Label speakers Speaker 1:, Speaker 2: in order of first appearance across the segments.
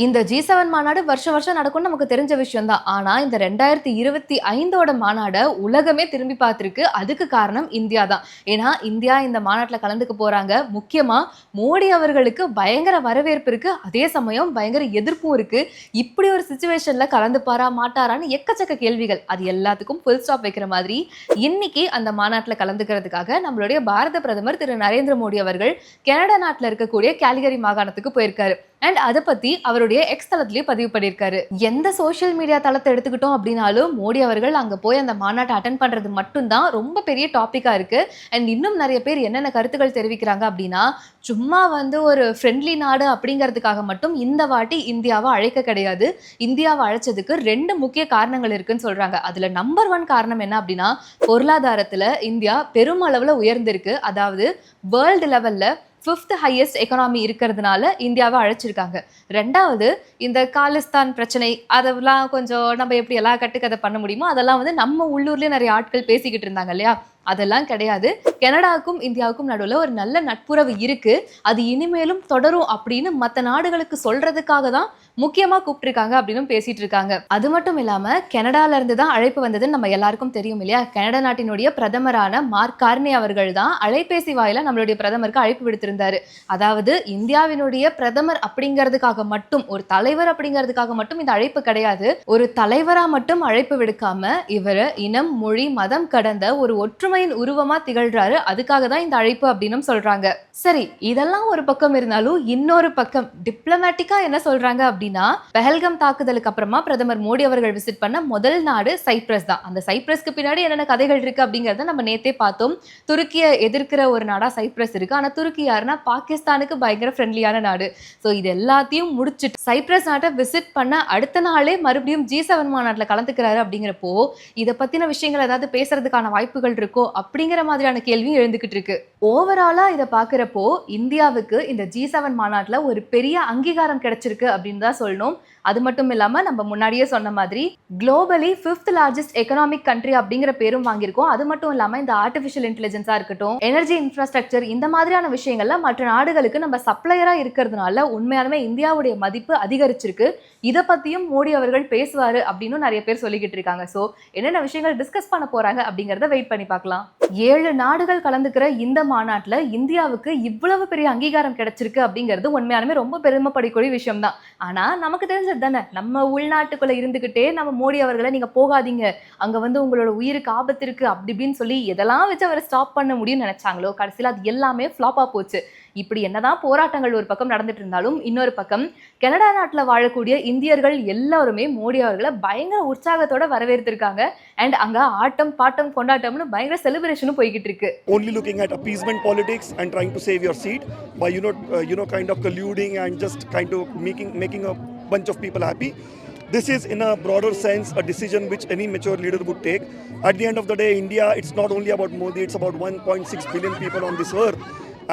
Speaker 1: இந்த G7 மாநாடு வருஷம் வருஷம் நடக்கும்னு நமக்கு தெரிஞ்ச விஷயம் தான். ஆனா, இந்த 2025ஓட மாநாட உலகமே திரும்பி பார்த்திருக்கு. அதுக்கு காரணம் இந்தியா தான். ஏன்னா, இந்தியா இந்த மாநாட்டுல கலந்துக்க போறாங்க. முக்கியமா மோடி அவர்களுக்கு பயங்கர வரவேற்பு இருக்கு. அதே சமயம் பயங்கர எதிர்ப்பும் இருக்கு. இப்படி ஒரு சிச்சுவேஷன்ல கலந்துப்பாரா, மாட்டாரான்னு எக்கச்சக்க கேள்விகள். அது எல்லாத்துக்கும் ஃபுல் ஸ்டாப் வைக்கிற மாதிரி, இன்னைக்கு அந்த மாநாட்டுல கலந்துக்கிறதுக்காக நம்மளுடைய பாரத பிரதமர் திரு நரேந்திர மோடி அவர்கள் கனடா நாட்டுல இருக்கக்கூடிய கேல்கரி மாகாணத்துக்கு போயிருக்காரு. அண்ட் அதை பத்தி அவருடைய எக்ஸ் தளத்திலேயே பதிவு பண்ணியிருக்காரு. எந்த சோஷியல் மீடியா தளத்தை எடுத்துக்கிட்டோம் அப்படின்னாலும் மோடி அவர்கள் அங்க போய் அந்த மாநாட்டை அட்டன் பண்றது மட்டும்தான் ரொம்ப பெரிய டாபிக்கா இருக்கு. அண்ட் இன்னும் நிறைய பேர் என்னென்ன கருத்துக்கள் தெரிவிக்கிறாங்க அப்படின்னா, சும்மா ஒரு ஃப்ரெண்ட்லி நாடு அப்படிங்கிறதுக்காக மட்டும் இந்த வாட்டி இந்தியாவை அழைக்க கிடையாது. இந்தியாவை அழைச்சதுக்கு 2 முக்கிய காரணங்கள் இருக்குன்னு சொல்றாங்க. அதுல நம்பர் 1 காரணம் என்ன அப்படின்னா, பொருளாதாரத்துல இந்தியா பெருமளவுல உயர்ந்திருக்கு. அதாவது வேர்ல்டு லெவல்ல 5th ஹையஸ்ட் எக்கனாமி இருக்கிறதுனால இந்தியாவை அழைச்சிருக்காங்க. 2வது இந்த காலிஸ்தான் பிரச்சனை அதெல்லாம் கொஞ்சம் நம்ம எப்படி எல்லாம் கட்டுக்கதை பண்ண முடியுமோ அதெல்லாம் நம்ம உள்ளூர்லயே நிறைய ஆட்கள் பேசிக்கிட்டு இருந்தாங்க இல்லையா, அதெல்லாம் கிடையாது. கனடாவுக்கும் இந்தியாவுக்கும் நடுவில் ஒரு நல்ல நட்புறவு இருக்கு. அது இனிமேலும் தொடரும் அப்படின்னு மற்ற நாடுகளுக்கு சொல்றதுக்காக தான் முக்கியமா கூப்பிட்டுருக்காங்க அப்படின்னு பேசிட்டு இருக்காங்க. அது மட்டும் இல்லாம கனடால இருந்து தான் அழைப்பு வந்ததுன்னு நம்ம எல்லாருக்கும் தெரியும் இல்லையா. கனடா நாட்டினுடைய பிரதமரான மார்க் கார்னே அவர்கள் தான் அலைபேசி வாயில நம்மளுடைய பிரதமருக்கு அழைப்பு விடுத்திருந்தாரு. அதாவது இந்தியாவினுடைய பிரதமர் அப்படிங்கிறதுக்காக மட்டும், ஒரு தலைவர் அப்படிங்கிறதுக்காக மட்டும் இந்த அழைப்பு கிடையாது. ஒரு தலைவரா மட்டும் அழைப்பு விடுக்காம இவர் இனம், மொழி, மதம் கடந்த ஒரு ஒற்றுமையின் உருவமா திகழ்றாரு. அதுக்காக தான் இந்த அழைப்பு அப்படின்னு சொல்றாங்க. சரி, இதெல்லாம் ஒரு பக்கம் இருந்தாலும் இன்னொரு பக்கம் டிப்ளமேட்டிக்கா என்ன சொல்றாங்க அப்படின்னா, பெஹல்கம் தாக்குதலுக்கு அப்புறமா பிரதமர் மோடி அவர்கள் விசிட் பண்ண முதல் நாடு சைப்ரஸ் தான். அந்த சைப்ரஸ்க்கு பின்னாடி என்னென்ன கதைகள் இருக்கு அப்படிங்கறத நம்ம நேத்தே பார்த்தோம். துருக்கியை எதிர்க்கிற ஒரு நாடா சைப்ரஸ் இருக்கு. ஆனா துருக்கி யாருன்னா பாகிஸ்தானுக்கு பயங்கர ஃப்ரெண்ட்லியான நாடு. ஸோ இது எல்லாத்தையும் முடிச்சுட்டு சைப்ரஸ் நாட்டை விசிட் பண்ண அடுத்த நாளே மறுபடியும் G7 மாநாட்டில் கலந்துக்கிறாரு. அப்படிங்கிறப்போ இதை பத்தின விஷயங்கள் ஏதாவது பேசுறதுக்கான வாய்ப்புகள் இருக்கோ அப்படிங்கிற மாதிரியான கேள்வியும் எழுந்துகிட்டு இருக்கு. ஓவராலா இதை பாக்குறப்போ இந்தியாவுக்கு இந்த G7 மாநாட்டில் ஒரு பெரிய அங்கீகாரம் கிடைச்சிருக்கு அப்படின்னு தான் சொல்லணும். அது மட்டும் இல்லாம நம்ம முன்னாடியே சொன்ன மாதிரி globally 5th largest economic country அப்படிங்கிற பேரும் வாங்கியிருக்கோம். அது மட்டும் இல்லாம இந்த ஆர்டிஃபிஷியல் இன்டெலிஜென்ஸா இருக்கட்டும், எனர்ஜி இன்ஃப்ராஸ்ட்ரக்சர், இந்த மாதிரியான விஷயங்கள்ல மற்ற நாடுகளுக்கு நம்ம சப்ளையரா இருக்கிறதுனால உண்மையாலுமே இந்தியாவுடைய மதிப்பு அதிகரிச்சிருக்கு. இதை பத்தியும் மோடி அவர்கள் பேசுவாரு அப்படின்னு நிறைய பேர் சொல்லிக்கிட்டு இருக்காங்க. ஸோ என்னென்ன விஷயங்கள் டிஸ்கஸ் பண்ண போறாங்க அப்படிங்கறத வெயிட் பண்ணி பார்க்கலாம். 7 நாடுகள் கலந்துக்கிற இந்த மாநாட்டில் இந்தியாவுக்கு இவ்வளவு பெரிய அங்கீகாரம் கிடைச்சிருக்கு அப்படிங்கிறது உண்மையாலுமே ரொம்ப பெருமைப்படக்கூடிய விஷயம் தான். ஆனா நமக்கு தெரிஞ்சது தானே, நம்ம உள்நாட்டுக்குள்ள இருந்துகிட்டே நம்ம மோடி அவர்களை நீங்க போகாதீங்க, அங்க உங்களோட உயிருக்கு ஆபத்து இருக்கு அப்படி இப்படின்னு சொல்லி எதெல்லாம் வச்சு அவரை ஸ்டாப் பண்ண முடியும்னு நினைச்சாங்களோ கடைசியில் அது எல்லாமே ஃப்ளாப்பா போச்சு. இப்படி என்னதான் போராட்டங்கள் ஒரு பக்கம் நடந்துட்டு இருந்தாலும் இன்னொரு பக்கம் கனடா நாட்டில் வாழக்கூடிய இந்தியர்கள் எல்லாருமே மோடி அவர்களை பயங்கர உற்சாகத்தோட வரவேற்றிருக்காங்க. அண்ட் அங்க ஆட்டம் பாட்டம் கொண்டாட்டம்னு பயங்கர செலிப்ரேஷனும் போய்கிட்டு இருக்கு.
Speaker 2: Only looking at appeasement politics and trying to save your seat by kind of colluding and just kind of making a bunch of people happy. This is in a broader sense a decision which any mature leader would take. At the end of the day, India, it's not only about Modi, it's about 1.6 billion people on this earth.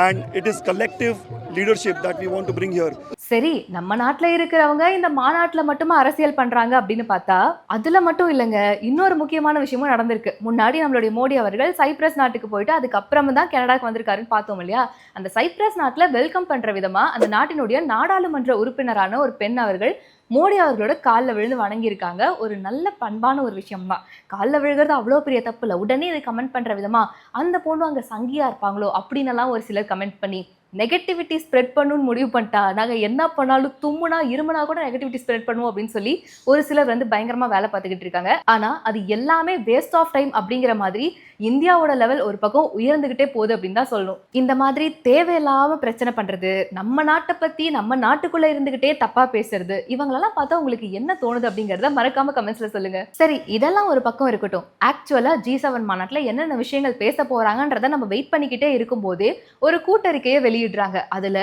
Speaker 2: And it is collective leadership that we want to bring here.
Speaker 1: சரி, நம்ம நாட்டுல இருக்கிறவங்க இந்த மாநாட்டுல மட்டுமா அரசியல் பண்றாங்க அப்படின்னு பார்த்தா அதுல மட்டும் இல்லைங்க, இன்னொரு முக்கியமான விஷயமும் நடந்திருக்கு. முன்னாடி நம்மளுடைய மோடி அவர்கள் சைப்ரஸ் நாட்டுக்கு போயிட்டு அதுக்கப்புறமா தான் கனடாக்கு வந்திருக்காருன்னு பார்த்தோம் இல்லையா. அந்த சைப்ரஸ் நாட்டுல வெல்கம் பண்ற விதமா அந்த நாட்டினுடைய நாடாளுமன்ற உறுப்பினரான ஒரு பெண் அவர்கள் மோடி அவர்களோட காலில் விழுந்து வணங்கியிருக்காங்க. ஒரு நல்ல பண்பான ஒரு விஷயம் தான். காலில் விழுகிறது அவ்வளோ பெரிய தப்பு இல்லை. உடனே இதை கமெண்ட் பண்ணுற விதமா அந்த பொண்ணு அங்கே சங்கியா இருப்பாங்களோ அப்படின்னு ஒரு சிலர் கமெண்ட் பண்ணி நெகட்டிவிட்டி ஸ்ப்ரெட் பண்ணணும்னு முடிவு பண்ணிட்டா நாங்கள் என்ன பண்ணாலும் தும்முனா இருமுனா கூட நெகட்டிவிட்டி ஸ்ப்ரெட் பண்ணுவோம் அப்படின்னு சொல்லி ஒரு சிலர் பயங்கரமா வேலை பார்த்துக்கிட்டு இருக்காங்க. ஆனா அது எல்லாமே வேஸ்ட் ஆஃப் டைம் அப்படிங்கிற மாதிரி இந்தியாவோட லெவல் ஒரு பக்கம் உயர்ந்துகிட்டே போகுது அப்படின்னு தான் சொல்லணும். இந்த மாதிரி தேவையில்லாம பிரச்சனை பண்றது, நம்ம நாட்டை பத்தி நம்ம நாட்டுக்குள்ள இருந்துகிட்டே தப்பா பேசுறது, இவங்களெல்லாம் பார்த்தா உங்களுக்கு என்ன தோணுது அப்படிங்கறத மறக்காம கமெண்ட்ஸ்ல சொல்லுங்க. சரி, இதெல்லாம் ஒரு பக்கம் இருக்கட்டும். ஆக்சுவலா G7 மாநாட்டில் என்னென்ன விஷயங்கள் பேச போறாங்கன்றத நம்ம வெயிட் பண்ணிக்கிட்டே இருக்கும் போதே ஒரு கூட்டறிக்கையை வெளியிடுறாங்க. அதுல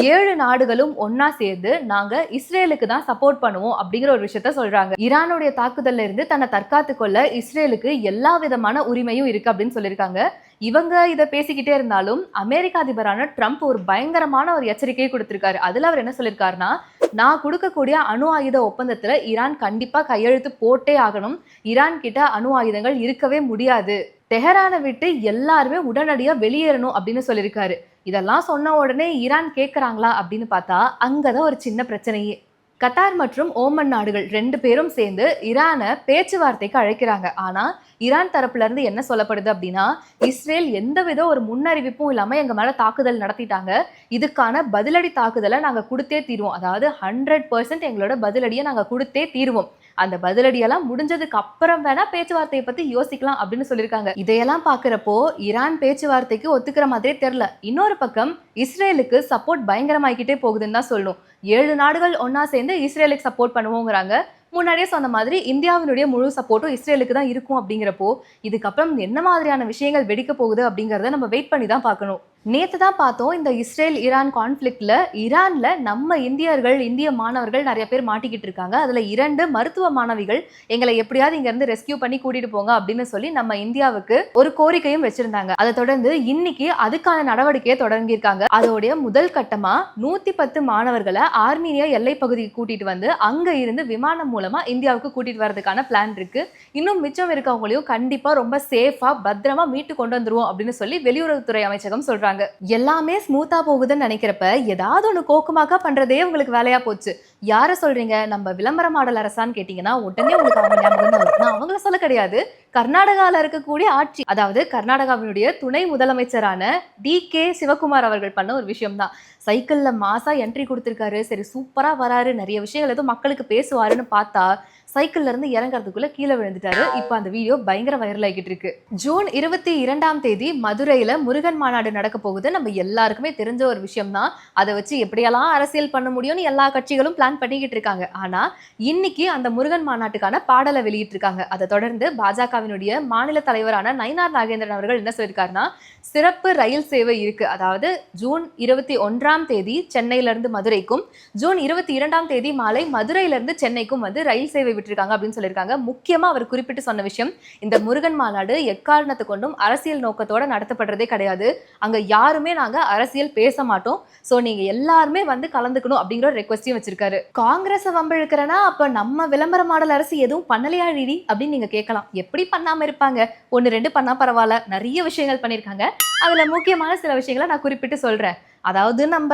Speaker 1: 7 நாடுகளும் ஒன்னா சேர்ந்து நாங்க இஸ்ரேலுக்கு தான் சப்போர்ட் பண்ணுவோம் அப்படிங்கிற ஒரு விஷயத்த சொல்றாங்க. ஈரானுடைய தாக்குதல்ல இருந்து தன்னை தற்காத்து கொள்ள இஸ்ரேலுக்கு எல்லா விதமான உரிமையும் இருக்கு அப்படின்னு சொல்லியிருக்காங்க. இவங்க இதை பேசிக்கிட்டே இருந்தாலும் அமெரிக்க அதிபரான ட்ரம்ப் ஒரு பயங்கரமான ஒரு எச்சரிக்கையை கொடுத்திருக்காரு. அதுல அவர் என்ன சொல்லியிருக்காருன்னா, நான் கொடுக்கக்கூடிய அணு ஆயுத ஒப்பந்தத்துல ஈரான் கண்டிப்பா கையெழுத்து போட்டே ஆகணும். ஈரான் கிட்ட அணு ஆயுதங்கள் இருக்கவே முடியாது. தெஹரானை விட்டு எல்லாருமே உடனடியா வெளியேறணும் அப்படின்னு சொல்லியிருக்காரு. இதெல்லாம் சொன்ன உடனே ஈரான் கேட்கறாங்களா அப்படின்னு பார்த்தா அங்கதான் ஒரு சின்ன பிரச்சனையே. கத்தார் மற்றும் ஓமன் நாடுகள் 2 பேரும் சேர்ந்து ஈரானை பேச்சுவார்த்தைக்கு அழைக்கிறாங்க. ஆனா ஈரான் தரப்புல இருந்து என்ன சொல்லப்படுது அப்படின்னா, இஸ்ரேல் எந்தவித ஒரு முன்னறிவிப்பும் இல்லாம எங்க மேல தாக்குதல் நடத்திட்டாங்க. இதுக்கான பதிலடி தாக்குதலை நாங்க கொடுத்தே தீருவோம். அதாவது 100% எங்களோட பதிலடியை நாங்க கொடுத்தே தீருவோம். அந்த பதிலடியெல்லாம் முடிஞ்சதுக்கு அப்புறம் வேணா பேச்சுவார்த்தையை பத்தி யோசிக்கலாம் அப்படின்னு சொல்லியிருக்காங்க. இதையெல்லாம் பாக்குறப்போ ஈரான் பேச்சுவார்த்தைக்கு ஒத்துக்கிற மாதிரியே தெரியல. இன்னொரு பக்கம் இஸ்ரேலுக்கு சப்போர்ட் பயங்கரமாகிக்கிட்டே போகுதுன்னு தான் சொல்லணும். 7 நாடுகள் ஒன்னா சேர்ந்து இஸ்ரேலுக்கு சப்போர்ட் பண்ணுவோங்கிறாங்க. முன்னாடியே சொன்ன மாதிரி இந்தியாவினுடைய முழு சப்போர்ட்டும் இஸ்ரேலுக்கு தான் இருக்கும். அப்படிங்கிறப்போ இதுக்கப்புறம் என்ன மாதிரியான விஷயங்கள் வெடிக்க போகுது அப்படிங்கறத நம்ம வெயிட் பண்ணி தான் பார்க்கணும். நேத்து தான் பார்த்தோம் இந்த இஸ்ரேல் ஈரான் கான்ஃபிளிக்ட்ல ஈரான்ல நம்ம இந்தியர்கள், இந்திய மாணவர்கள் நிறைய பேர் மாட்டிக்கிட்டு இருக்காங்க. அதுல 2 மருத்துவ மாணவிகள் எங்களை எப்படியாவது இங்க இருந்து ரெஸ்கியூ பண்ணி கூட்டிட்டு போங்க அப்படின்னு சொல்லி நம்ம இந்தியாவுக்கு ஒரு கோரிக்கையும் வச்சிருந்தாங்க. அதை தொடர்ந்து இன்னைக்கு அதுக்கான நடவடிக்கையை தொடங்கியிருக்காங்க. அதோடைய முதல் கட்டமா 110 மாணவர்களை ஆர்மீனியா எல்லை பகுதிக்கு கூட்டிட்டு வந்து அங்க இருந்து விமானம் மூலமா இந்தியாவுக்கு கூட்டிட்டு வரதுக்கான பிளான் இருக்கு. இன்னும் மிச்சம் இருக்கவங்களையும் கண்டிப்பா ரொம்ப சேஃபா பத்திரமா மீட்டு கொண்டு வந்துருவோம் அப்படின்னு சொல்லி வெளியுறவுத்துறை அமைச்சகம் சொல்றாங்க. எல்லாமே ஸ்மூத்தா போகுதுன்னு நினைக்கிறப்ப ஏதாவது ஒண்ணு கோக்குமாக்கா பண்றதே உங்களுக்கு வேலையா போச்சு. யார சொல்றீங்க? நம்ம விளம்பர மாடல் அரசான்னு கேட்டீங்கன்னா உடனே உங்களுக்கு அவங்க ஞாபகம் தான் வரும். நான் அவங்கள சொல்ல கிடையாது, கர்நாடகால இருக்கக்கூடிய ஆட்சி, அதாவது கர்நாடகாவினுடைய துணை முதலமைச்சரான DK சிவகுமார் அவர்கள் பண்ண ஒரு விஷயம் தான். சைக்கிள்ல மாசா என்ட்ரி கொடுத்திருக்காரு. சரி சூப்பரா வராரு, நிறைய விஷயங்கள் ஏதோ மக்களுக்கு பேசுவாருன்னு பார்த்தா சைக்கிள்ல இருந்து இறங்குறதுக்குள்ள கீழே விழுந்துட்டாரு. இப்ப அந்த வீடியோ பயங்கர வைரல் ஆகிட்டு இருக்கு. ஜூன் 22ஆம் தேதி மதுரையில முருகன் மாநாடு நடக்க போகுது. நம்ம எல்லாருக்குமே தெரிஞ்ச ஒரு விஷயம் தான். அதை வச்சு எப்படியெல்லாம் அரசியல் பண்ண முடியும்னு எல்லா கட்சிகளும் பிளான் பண்ணிக்கிட்டு இருக்காங்க. ஆனா இன்னைக்கு அந்த முருகன் மாநாட்டுக்கான பாடலை வெளியிட்டு இருக்காங்க. அதை தொடர்ந்து பாஜகவினுடைய மாநில தலைவரான நயினார் நாகேந்திரன் அவர்கள் என்ன சொல்லியிருக்காருன்னா, சிறப்பு ரயில் சேவை இருக்கு. அதாவது ஜூன் 21ஆம் தேதி சென்னையில இருந்து மதுரைக்கும், ஜூன் 22ஆம் தேதி மாலை மதுரையில இருந்து சென்னைக்கும் வந்து ரயில் சேவை விட்டுருக்காங்க அப்படின்னு சொல்லியிருக்காங்க. முக்கியமா அவர் குறிப்பிட்டு சொன்ன விஷயம், இந்த முருகன் மாநாடு எக்காரணத்தை கொண்டும் அரசியல் நோக்கத்தோட நடத்தப்படுறதே கிடையாது. அங்க யாருமே நாங்க அரசியல் பேச மாட்டோம். சோ நீங்க எல்லாருமே வந்து கலந்துக்கணும் அப்படிங்கிற ஒரு ரெக்வஸ்டையும் வச்சிருக்காரு. காங்கிரஸ் வம்பிழுக்கிறனா அப்ப நம்ம விளம்பர மாடல் அரசு எதுவும் பண்ணலையா ரீடி அப்படின்னு நீங்க கேட்கலாம். எப்படி பண்ணாம இருப்பாங்க? 1-2 பண்ணா பரவாயில்ல, நிறைய விஷயங்கள் பண்ணியிருக்காங்க. அதுல முக்கியமான சில விஷயங்களை நான் குறிப்பிட்டு சொல்றேன். அதாவது நம்ம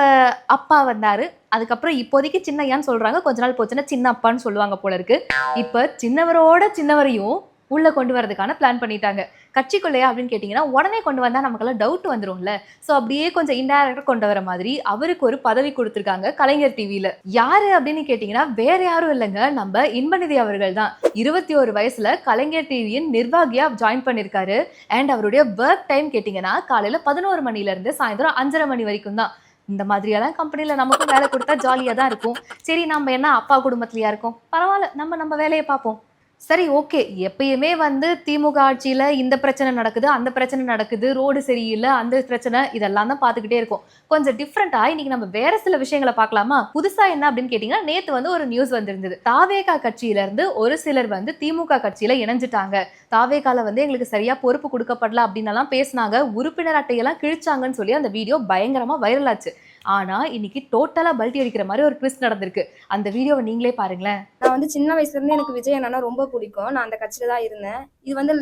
Speaker 1: அப்பா வந்தாரு, அதுக்கப்புறம் இப்போதைக்கு சின்னையான்னு சொல்றாங்க, கொஞ்ச நாள் போச்சுன்னா சின்ன அப்பான்னு சொல்லுவாங்க போல இருக்கு. இப்ப சின்னவரோட சின்னவரையும் உள்ள கொண்டு வரதுக்கான பிளான் பண்ணிட்டாங்க. கட்சிக்குள்ளையா அப்படின்னு கேட்டீங்கன்னா உடனே கொண்டு வந்தா நமக்கெல்லாம் டவுட் வந்துரும்ல. சோ அப்படியே கொஞ்சம் இன்டைரக்டா கொண்டு வர மாதிரி அவருக்கு ஒரு பதவி கொடுத்திருக்காங்க கலைஞர் டிவில. யாரு அப்படின்னு கேட்டீங்கன்னா வேற யாரும் இல்லைங்க, நம்ம இன்பநிதி அவர்கள் தான். 21 வயசுல கலைஞர் டிவியின் நிர்வாகியா ஜாயின் பண்ணிருக்காரு. அண்ட் அவருடைய ஒர்க் டைம் கேட்டீங்கன்னா காலையில 11 மணில இருந்து சாயந்தரம் 5:30 மணி வரைக்கும் தான். இந்த மாதிரியெல்லாம் கம்பெனில நமக்கும் வேலை கொடுத்தா ஜாலியா தான் இருக்கும். சரி நம்ம என்ன அப்பா குடும்பத்திலயா இருக்கோம், பரவாயில்ல நம்ம வேலையை பார்ப்போம். சரி ஓகே, எப்பயுமே வந்து திமுக ஆட்சியில இந்த பிரச்சனை நடக்குது, அந்த பிரச்சனை நடக்குது, ரோடு சரியில்லை, அந்த பிரச்சனை, இதெல்லாம் தான் பார்த்துக்கிட்டே இருக்கும். கொஞ்சம் டிஃப்ரெண்டா இன்னைக்கு நம்ம வேற சில விஷயங்களை பார்க்கலாமா? புதுசா என்ன அப்படின்னு கேட்டீங்கன்னா, நேத்து வந்து ஒரு நியூஸ் வந்திருந்தது. தாவேகா கட்சியில இருந்து ஒரு சிலர் வந்து திமுக கட்சியில இணைஞ்சிட்டாங்க. தாவேகால வந்து எங்களுக்கு சரியா பொறுப்பு கொடுக்கப்படல அப்படின்னு எல்லாம் பேசினாங்க. உறுப்பினர் அட்டையெல்லாம் கிழிச்சாங்கன்னு சொல்லி அந்த வீடியோ பயங்கரமா வைரல் ஆச்சு. ஆனா இன்னைக்கு டோட்டலா பல்ட்டி அடிக்கிற மாதிரி ஒரு ட்விஸ்ட் நடந்திருக்கு. அந்த வீடியோவை நீங்களே பாருங்களேன்.
Speaker 3: நான் வந்து சின்ன வயசுல இருந்து எனக்கு விஜய் அண்ணா ரொம்ப பிடிக்கும். நான் அந்த கட்சியில தான் இருந்தேன். இது வந்து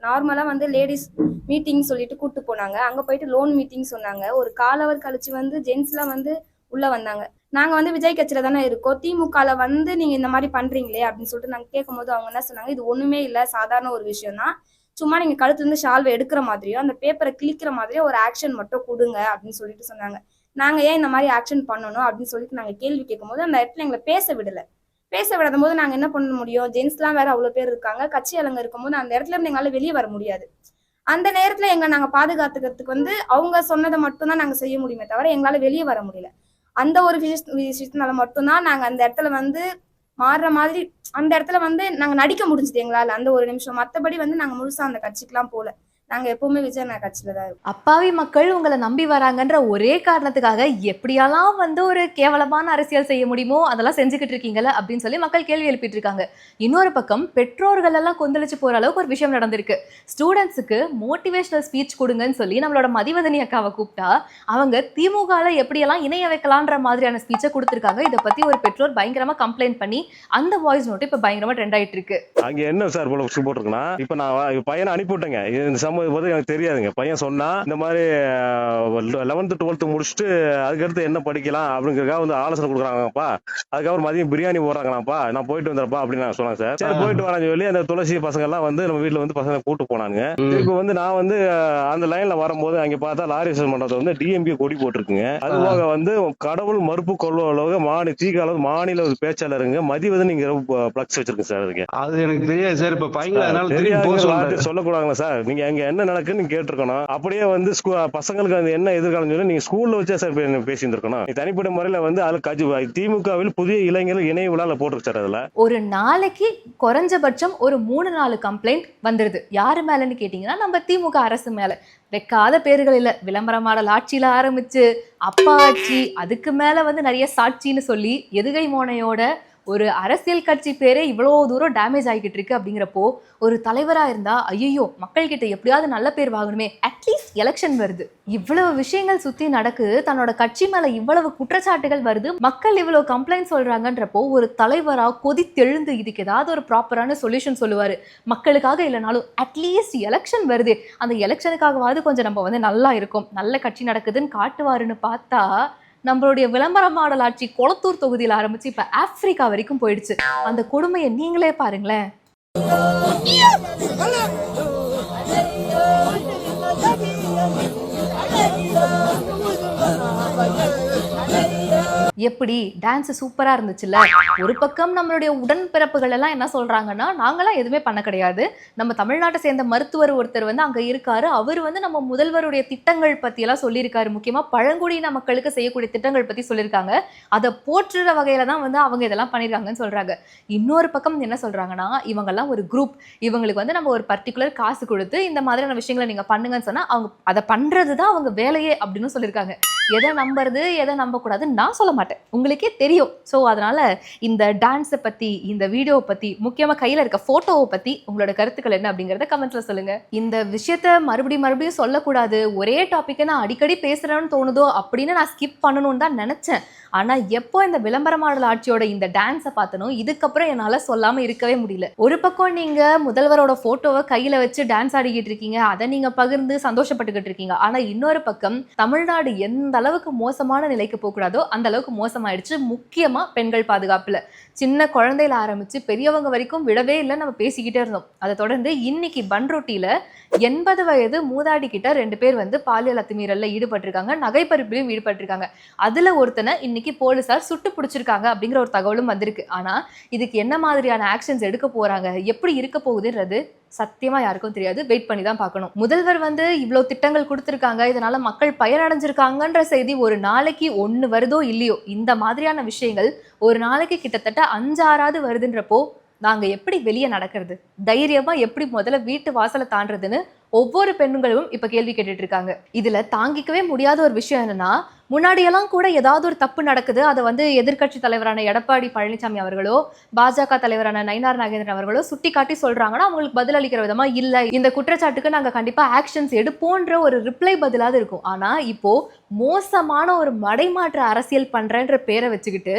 Speaker 3: நார்மலா வந்து லேடிஸ் மீட்டிங் சொல்லிட்டு கூட்டு போனாங்க. அங்க போயிட்டு லோன் மீட்டிங் சொன்னாங்க. ஒரு காலவர் கழிச்சு வந்து ஜென்ஸ்லாம் வந்து உள்ள வந்தாங்க. நாங்க வந்து விஜய் கட்சியில தானே இருக்கோம், திமுகல வந்து நீங்க இந்த மாதிரி பண்றீங்களே அப்படின்னு சொல்லிட்டு நாங்க கேட்கும் போது அவங்க என்ன சொன்னாங்க, இது ஒண்ணுமே இல்ல, சாதாரண ஒரு விஷயம் தான். சும்மா நீங்க கழுத்துல இருந்து ஷால்வை எடுக்கிற மாதிரியோ அந்த பேப்பரை கிழிக்கிற மாதிரியோ ஒரு ஆக்ஷன் மட்டும் கொடுங்க அப்படின்னு சொல்லிட்டு சொன்னாங்க. நாங்க ஏன் இந்த மாதிரி ஆக்ஷன் பண்ணணும் அப்படின்னு சொல்லிட்டு நாங்க கேள்வி கேட்கும் போது அந்த இடத்துல எங்களை பேச விடாத போது நாங்க என்ன பண்ண முடியும்? ஜென்ஸ்லாம் வேற அவ்வளவு பேர் இருக்காங்க, கட்சி ஆளுங்க இருக்கும்போது அந்த இடத்துல இருந்து எங்களால வெளியே வர முடியாது. அந்த நேரத்துல நாங்க பாதுகாத்துக்கிறதுக்கு வந்து அவங்க சொன்னதை மட்டும்தான் நாங்க செய்ய முடியுமே தவிர எங்களால வெளியே வர முடியல. அந்த ஒரு விஷயத்தினால மட்டும்தான் நாங்க அந்த இடத்துல வந்து மாறுற மாதிரி, அந்த இடத்துல வந்து நாங்க நடிக்க முடிஞ்சது எங்களால அந்த ஒரு நிமிஷம். மத்தபடி வந்து நாங்க முழுசா அந்த கட்சிக்கெல்லாம் போல. நாங்க எப்பவுமே விஜய் அண்ணா கட்சியில தான் இருக்கோம்.
Speaker 1: அப்பாவி மக்கள் உங்களை நம்பி வராங்கன்ற ஒரே காரணத்துக்காக எப்படியெல்லாம் வந்து ஒரு கேவலமான அரசியல் செய்ய முடியுமோ அதெல்லாம் செஞ்சுக்கிட்டு இருக்கீங்கல்ல அப்படின்னு சொல்லி மக்கள் கேள்வி எழுப்பிட்டு இருக்காங்க. இன்னொரு பக்கம் பெற்றோர்கள் எல்லாம் கொந்தளிச்சு போற அளவுக்கு ஒரு விஷயம் நடந்திருக்கு. ஸ்டூடெண்ட்ஸுக்கு மோட்டிவேஷனல் ஸ்பீச் கொடுங்கன்னு சொல்லி நம்மளோட மதிவதனி அக்காவை கூப்பிட்டா அவங்க திமுகல எப்படியெல்லாம் இணைய வைக்கலான்ற மாதிரியான ஸ்பீச்சை கொடுத்திருக்காங்க. இதை பத்தி ஒரு பெற்றோர் பயங்கரமா கம்ப்ளைண்ட் பண்ணி அந்த வாய்ஸ் நோட்டு இப்ப பயங்கரமா ட்ரெண்ட் ஆயிட்டு இருக்கு.
Speaker 4: அங்க என்ன சார் போல போட்டிருக்குன்னா, இப்ப நான் பையனை அனுப்பிவிட்டேங்க, இந்த சம்மதி பார்த்து எனக்கு தெரியாதுங்க. பையன் சொன்னா இந்த மாதிரி 11th 12th முடிச்சுட்டு அதுக்கடுத்து என்ன படிக்கலாம் அப்படிங்கிறதுக்காக வந்து ஆலோசனை கொடுக்குறாங்கப்பா. அதுக்கப்புறம் மதியம் பிரியாணி போடுறாங்களாப்பா, நான் போயிட்டு வந்துடுறப்பா அப்படின்னு நான் சொன்னேன் சார். சரி போயிட்டு வரேன்னு சொல்லி அந்த துளசி பசங்க எல்லாம் வந்து நம்ம வீட்டுல வந்து பசங்க கூட்டு போனாங்க. இப்போ வந்து நான் வந்து அந்த லைன்ல வரும்போது அங்க பார்த்தா லாரி மண்டபத்தை வந்து டிஎம்பி கொடி போட்டிருக்குங்க. அது போக வந்து கடவுள் மறுப்பு கொள்வளவு மாநில ஒரு பேச்சாளருங்க மதிவதன் இங்க பிளக்ஸ் வச்சிருக்கு சார். அதுக்கு
Speaker 5: அது எனக்கு தெரியாது சார். இப்ப பையன் அதனால
Speaker 4: சொல்லக்கூடாதுங்க சார். நீங்க அங்க என்ன நடக்குன்னு கேட்டிருக்கணும். அப்படியே வந்து பசங்களுக்கு அது என்ன எதிர்காலம் சொல்லி நீங்க ஸ்கூல்ல வச்சா சார் பேசியிருந்திருக்கணும். தனிப்பட்ட முறையில வந்து அதுல திமுகவில் புதிய இளைஞர்கள் இணைய விழால போட்டிருக்கு சார். அதுல
Speaker 1: ஒரு நாளைக்கு குறைஞ்சபட்சம் ஒரு 3-4 கம்ப்ளைண்ட் வந்துருது. யாரு மேலன்னு கேட்டீங்கன்னா நம்ம திமுக அரசு மேல. வைக்காத பேர்கள் இல்ல, விளம்பர மாடல் ஆட்சியில ஆரம்பிச்சு அப்பா ஆட்சி, அதுக்கு மேல வந்து நிறைய சாட்சின்னு சொல்லி எதுகை மோனையோட ஒரு அரசியல் கட்சி பேரே இவ்வளோ தூரம் டேமேஜ் ஆகிக்கிட்டு இருக்கு. அப்படிங்கிறப்போ ஒரு தலைவராக இருந்தா ஐயோ மக்கள் கிட்ட எப்படியாவது நல்ல பேர் வாங்கணுமே, அட்லீஸ்ட் எலெக்ஷன் வருது, இவ்வளவு விஷயங்கள் சுத்தி நடக்குது, தன்னோட கட்சி மேல இவ்வளவு குற்றச்சாட்டுகள் வருது, மக்கள் இவ்வளவு கம்ப்ளைண்ட் சொல்றாங்கன்றப்போ ஒரு தலைவரா கொதித்தெழுந்து இதுக்கு ஏதாவது ஒரு ப்ராப்பரான சொல்யூஷன் சொல்லுவாரு. மக்களுக்காக இல்லைனாலும் அட்லீஸ்ட் எலெக்ஷன் வருது, அந்த எலெக்ஷனுக்காகவாவது கொஞ்சம் நம்ம வந்து நல்லா இருக்கும், நல்ல கட்சி நடக்குதுன்னு காட்டுவாருன்னு பார்த்தா நம்மளுடைய விளம்பர மாடல் ஆட்சி கொளத்தூர் தொகுதியில் ஆரம்பிச்சு இப்ப ஆப்பிரிக்கா வரைக்கும் போயிடுச்சு. அந்த கொடுமையை நீங்களே பாருங்களேன். எப்படி டான்ஸ் சூப்பரா இருந்துச்சுல்ல. ஒரு பக்கம் நம்மளுடைய உடன்பிறப்புகள் எல்லாம் என்ன சொல்றாங்கன்னா, நாங்களாம் எதுவுமே பண்ண கிடையாது, நம்ம தமிழ்நாட்டை சேர்ந்த மருத்துவர் ஒருத்தர் வந்து அங்க இருக்காரு, அவர் வந்து நம்ம முதல்வருடைய திட்டங்கள் பத்தி எல்லாம் சொல்லியிருக்காரு, முக்கியமா பழங்குடியின மக்களுக்கு செய்யக்கூடிய திட்டங்கள் பத்தி சொல்லியிருக்காங்க, அதை போற்றுற வகையில தான் வந்து அவங்க இதெல்லாம் பண்ணியிருக்காங்கன்னு சொல்றாங்க. இன்னொரு பக்கம் என்ன சொல்றாங்கன்னா, இவங்கெல்லாம் ஒரு குரூப், இவங்களுக்கு வந்து நம்ம ஒரு பர்டிகுலர் காசு கொடுத்து இந்த மாதிரியான விஷயங்களை நீங்க பண்ணுங்கன்னு சொன்னா அவங்க அதை பண்றதுதான் அவங்க வேலையே அப்படின்னு சொல்லியிருக்காங்க. எதை நம்புறது எதை நம்ப கூடாதுன்னு நான் சொல்ல மாட்டேன், உங்களுக்கே தெரியும். ஸோ அதனால இந்த டான்ஸை பத்தி, இந்த வீடியோவை பத்தி, முக்கியமா கையில இருக்க போட்டோவை பத்தி உங்களோட கருத்துக்கள் என்ன அப்படிங்கறத கமெண்ட்ஸ்ல சொல்லுங்க. இந்த விஷயத்த மறுபடியும் சொல்லக்கூடாது, ஒரே டாபிக்கை நான் அடிக்கடி பேசுறேன்னு தோணுதோ அப்படின்னு நான் ஸ்கிப் பண்ணணும்னு தான் நினைச்சேன். ஆனா எப்போ இந்த விளம்பர மாடல் ஆட்சியோட இந்த டான்ஸை பார்த்தனோ இதுக்கப்புறம் என்னால சொல்லாம இருக்கவே முடியல. ஒரு பக்கம் நீங்க முதல்வரோட போட்டோவை கையில வச்சு டான்ஸ் ஆடிக்கிட்டு இருக்கீங்க, அதை நீங்க பகிர்ந்து சந்தோஷப்பட்டுக்கிட்டு இருக்கீங்க. ஆனா இன்னொரு பக்கம் தமிழ்நாடு எந்த அளவுக்கு மோசமான நிலைக்கு போகக்கூடாதோ அந்த அளவுக்கு மோசமாயிடுச்சு. முக்கியமா பெண்கள் பாதுகாப்புல சின்ன குழந்தையில ஆரம்பிச்சு பெரியவங்க வரைக்கும் விடவே இல்லை, நம்ம பேசிக்கிட்டே இருந்தோம். அதை தொடர்ந்து இன்னைக்கு பன்ருட்டியில 80 வயது மூதாடி கிட்ட 2 பேர் வந்து பாலியல் அத்துமீறல்ல ஈடுபட்டிருக்காங்க, நகைப்பறிப்பிலும் ஈடுபட்டிருக்காங்க. அதுல ஒருத்தனை இன்னைக்கு போலீசார் சுட்டு பிடிச்சிருக்காங்க அப்படிங்கிற ஒரு தகவலும் வந்திருக்கு. ஆனா இதுக்கு என்ன மாதிரியான ஆக்ஷன்ஸ் எடுக்க போறாங்க, எப்படி இருக்க போகுதுன்றது சத்தியமா யாருக்கும் தெரியாது. வெயிட் பண்ணி தான் பார்க்கணும். முதல்வர் வந்து இவ்வளவு திட்டங்கள் கொடுத்திருக்காங்க, இதனால மக்கள் பயனடைஞ்சிருக்காங்கன்ற செய்தி ஒரு நாளைக்கு 1 வருதோ இல்லையோ, இந்த மாதிரியான விஷயங்கள் ஒரு நாளைக்கு கிட்டத்தட்ட 5-6 வருதுன்றப்போ நாங்க எப்படி வெளியே நடக்கிறது, தைரியமா எப்படி முதல்ல வீட்டு வாசலை தாண்டதுன்னு ஒவ்வொரு பெண்களும் இப்ப கேள்வி கேட்டுட்டு இருக்காங்க. இதுல தாங்கிக்கவே முடியாத ஒரு விஷயம் என்னன்னா, முன்னாடியெல்லாம் கூட ஏதாவது ஒரு தப்பு நடக்குது, அதை வந்து எதிர்க்கட்சி தலைவரான எடப்பாடி பழனிசாமி அவர்களோ பாஜக தலைவரான நயினார் நாகேந்திரன் அவர்களோ சுட்டி காட்டி சொல்றாங்கன்னா அவங்களுக்கு பதில் அளிக்கிற விதமா இல்ல, இந்த குற்றச்சாட்டுக்கு நாங்க கண்டிப்பா ஆக்ஷன்ஸ் எடுப்போன்ற ஒரு ரிப்ளை பதிலாவது இருக்கும். ஆனா இப்போ மோசமான ஒரு மடைமாற்ற அரசியல் பண்றன்ற பேரை வச்சுக்கிட்டு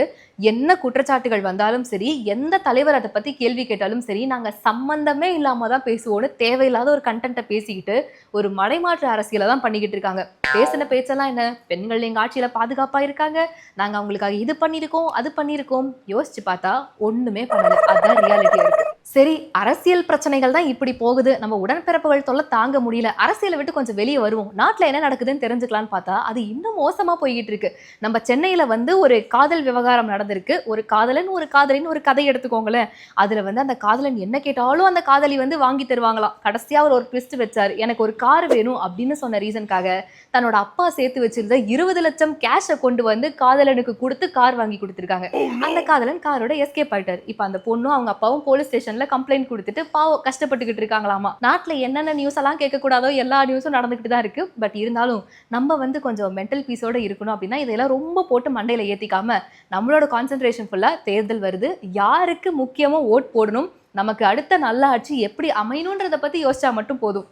Speaker 1: என்ன குற்றச்சாட்டுகள் வந்தாலும் சரி, எந்த தலைவர் அதை பத்தி கேள்வி கேட்டாலும் சரி, நாங்க சம்பந்தமே இல்லாம தான் பேசுவோன்னு தேவையில்லாத ஒரு கண்டென்ட்டை பேசிக்கிட்டு ஒரு மடைமாற்று அரசியலை தான் பண்ணிக்கிட்டு இருக்காங்க. பேசின பேச்செல்லாம் என்ன, பெண்கள் எங்க ஆட்சியில பாதுகாப்பா இருக்காங்க, நாங்க அவங்களுக்காக இது பண்ணியிருக்கோம் அது பண்ணியிருக்கோம், யோசிச்சு பார்த்தா ஒண்ணுமே பண்ணல. அதான் ரியாலிட்டியா இருக்கு. சரி, அரசியல் பிரச்சனைகள் தான் இப்படி போகுது, நம்ம உடன்பிறப்புகள் தொல்லை தாங்க முடியல, அரசியலை விட்டு கொஞ்சம் வெளியே வருவோம், நாட்டில் என்ன நடக்குதுன்னு தெரிஞ்சுக்கலான்னு பார்த்தா அது இன்னும் மோசமா போய்கிட்டு இருக்கு. நம்ம சென்னையில வந்து ஒரு காதல் விவகாரம் நடந்திருக்கு. ஒரு காதலன் ஒரு காதலின் ஒரு கதை எடுத்துக்கோங்களேன். அதுல வந்து அந்த காதலன் என்ன கேட்டாலும் அந்த காதலி வந்து வாங்கி தருவாங்களாம். கடைசியா ஒரு ட்விஸ்ட் வச்சாரு, எனக்கு ஒரு கார் வேணும் அப்படின்னு சொன்ன ரீசனுக்காக தன்னோட அப்பா சேர்த்து வச்சிருந்த 20 லட்சம் கேஷை கொண்டு வந்து காதலனுக்கு கொடுத்து கார் வாங்கி கொடுத்துருக்காங்க. அந்த காதலன் காரோட எஸ்கேப் ஆயிட்டார். இப்ப அந்த பொண்ணும் அவங்க அப்பாவும் போலீஸ் ஸ்டேஷன்ல கம்ப்ளைண்ட் கொடுத்துட்டு பாவம் கஷ்டப்பட்டுக்கிட்டு இருக்காங்களாமா. நாட்டுல என்னென்ன நியூஸ் எல்லாம் கேட்க கூடாதோ எல்லா நியூஸும் நடந்துகிட்டு தான் இருக்கு. பட் இருந்தாலும் நம்ம வந்து கொஞ்சம் மென்டல் பீஸோட இருக்கணும் அப்படின்னா இதெல்லாம் ரொம்ப போட்டு மண்டையில ஏத்திக்காம நம்மளோட கான்சென்ட்ரேஷன் ஃபுல்லா தேர்தல் வருது, யாருக்கு முக்கியமோ ஓட் போடணும், நமக்கு அடுத்த நல்ல ஆட்சி எப்படி அமையணுன்றதை பத்தி யோசிச்சா மட்டும் போதும்.